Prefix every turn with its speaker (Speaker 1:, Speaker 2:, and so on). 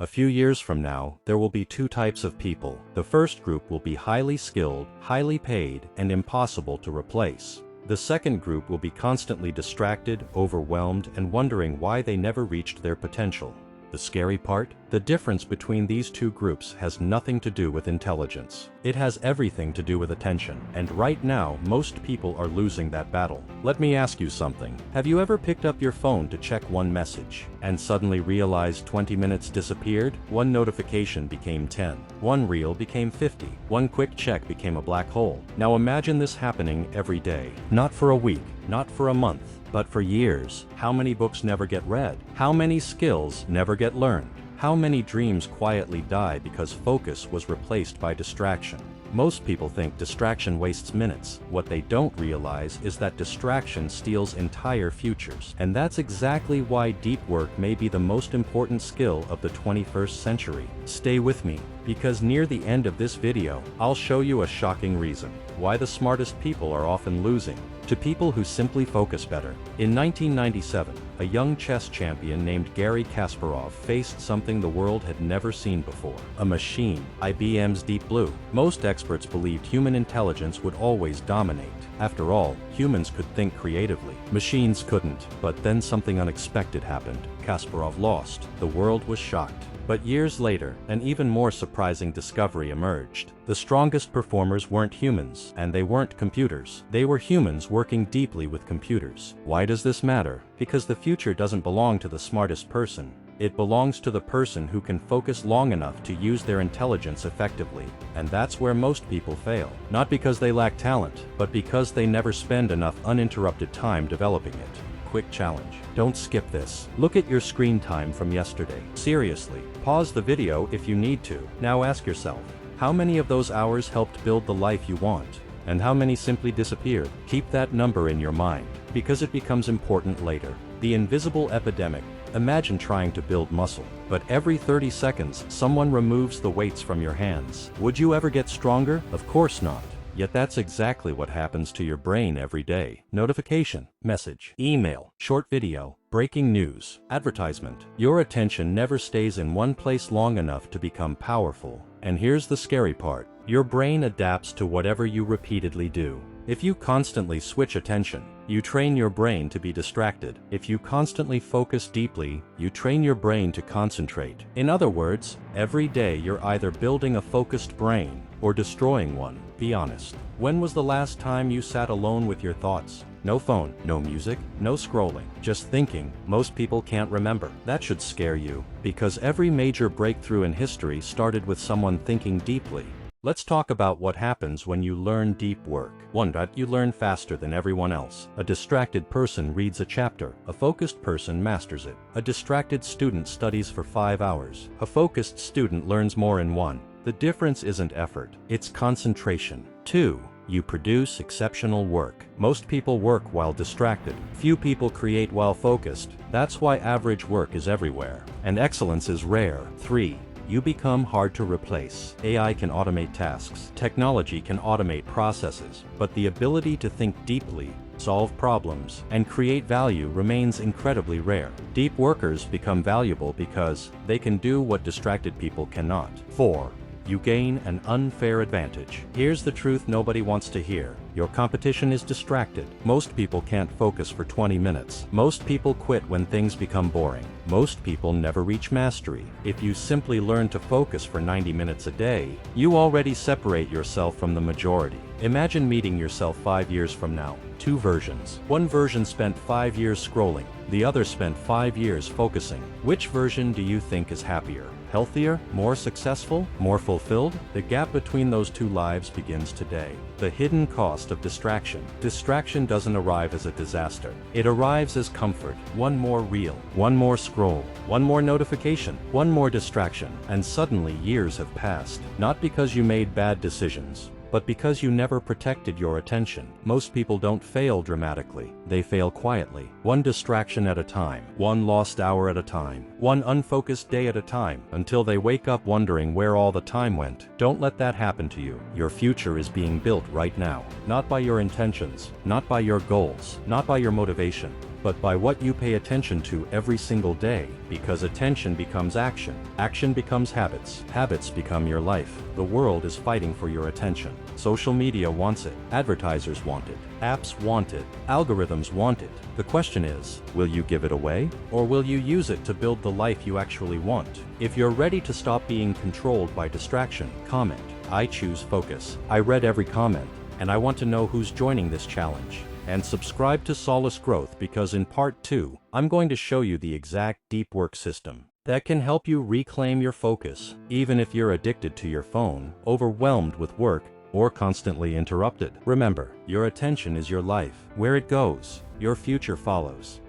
Speaker 1: A few years from now, there will be two types of people. The first group will be highly skilled, highly paid, and impossible to replace. The second group will be constantly distracted, overwhelmed, and wondering why they never reached their potential. The scary part? The difference between these two groups has nothing to do with intelligence. It has everything to do with attention. And right now, most people are losing that battle. Let me ask you something. Have you ever picked up your phone to check one message, and suddenly realized 20 minutes disappeared? One notification became 10. One reel became 50. One quick check became a black hole. Now imagine this happening every day. Not for a week, not for a month, but for years. How many books never get read? How many skills never get learned? How many dreams quietly die because focus was replaced by distraction? Most people think distraction wastes minutes. What they don't realize is that distraction steals entire futures. And that's exactly why deep work may be the most important skill of the 21st century. Stay with me, because near the end of this video, I'll show you a shocking reason why the smartest people are often losing to people who simply focus better. In 1997, a young chess champion named Garry Kasparov faced something the world had never seen before: a machine, IBM's Deep Blue. Most experts believed human intelligence would always dominate. After all, humans could think creatively. Machines couldn't. But then something unexpected happened. Kasparov lost. The world was shocked. But years later, an even more surprising discovery emerged. The strongest performers weren't humans, and they weren't computers. They were humans working deeply with computers. Why does this matter? Because the future doesn't belong to the smartest person. It belongs to the person who can focus long enough to use their intelligence effectively. And that's where most people fail. Not because they lack talent, but because they never spend enough uninterrupted time developing it. Quick challenge. Don't skip this. Look at your screen time from yesterday. Seriously, pause the video if you need to. Now ask yourself, how many of those hours helped build the life you want? And how many simply disappeared? Keep that number in your mind, because it becomes important later. The invisible epidemic. Imagine trying to build muscle, but every 30 seconds, someone removes the weights from your hands. Would you ever get stronger? Of course not. Yet that's exactly what happens to your brain every day. Notification, message, email, short video, breaking news, advertisement. Your attention never stays in one place long enough to become powerful. And here's the scary part. Your brain adapts to whatever you repeatedly do. If you constantly switch attention, you train your brain to be distracted. If you constantly focus deeply, you train your brain to concentrate. In other words, every day you're either building a focused brain or destroying one. Be honest. When was the last time you sat alone with your thoughts? No phone, no music, no scrolling, just thinking. Most people can't remember. That should scare you, because every major breakthrough in history started with someone thinking deeply. Let's talk about what happens when you learn deep work. 1. You learn faster than everyone else. A distracted person reads a chapter. A focused person masters it. A distracted student studies for 5 hours. A focused student learns more in 1. The difference isn't effort, it's concentration. 2. You produce exceptional work. Most people work while distracted. Few people create while focused. That's why average work is everywhere, and excellence is rare. 3. You become hard to replace. AI can automate tasks. Technology can automate processes. But the ability to think deeply, solve problems, and create value remains incredibly rare. Deep workers become valuable because they can do what distracted people cannot. 4. You gain an unfair advantage. Here's the truth nobody wants to hear. Your competition is distracted. Most people can't focus for 20 minutes. Most people quit when things become boring. Most people never reach mastery. If you simply learn to focus for 90 minutes a day, you already separate yourself from the majority. Imagine meeting yourself 5 years from now. 2 versions. One version spent 5 years scrolling. The other spent 5 years focusing. Which version do you think is happier? Healthier? More successful? More fulfilled? The gap between those two lives begins today. The hidden cost of distraction. Distraction doesn't arrive as a disaster. It arrives as comfort. One more reel, one more scroll, one more notification, one more distraction, and suddenly years have passed. Not because you made bad decisions, but because you never protected your attention. Most people don't fail dramatically. They fail quietly. One distraction at a time. One lost hour at a time. One unfocused day at a time, until they wake up wondering where all the time went. Don't let that happen to you. Your future is being built right now. Not by your intentions, not by your goals, not by your motivation, but by what you pay attention to every single day, because attention becomes action. Action becomes habits. Habits become your life. The world is fighting for your attention. Social media wants it. Advertisers want it. Apps want it. Algorithms want it. The question is, will you give it away? Or will you use it to build the life you actually want? If you're ready to stop being controlled by distraction, comment. I choose focus. I read every comment, and I want to know who's joining this challenge. And subscribe to Solace Growth, because in part 2, I'm going to show you the exact deep work system that can help you reclaim your focus, even if you're addicted to your phone, overwhelmed with work, or constantly interrupted. Remember, your attention is your life. Where it goes, your future follows.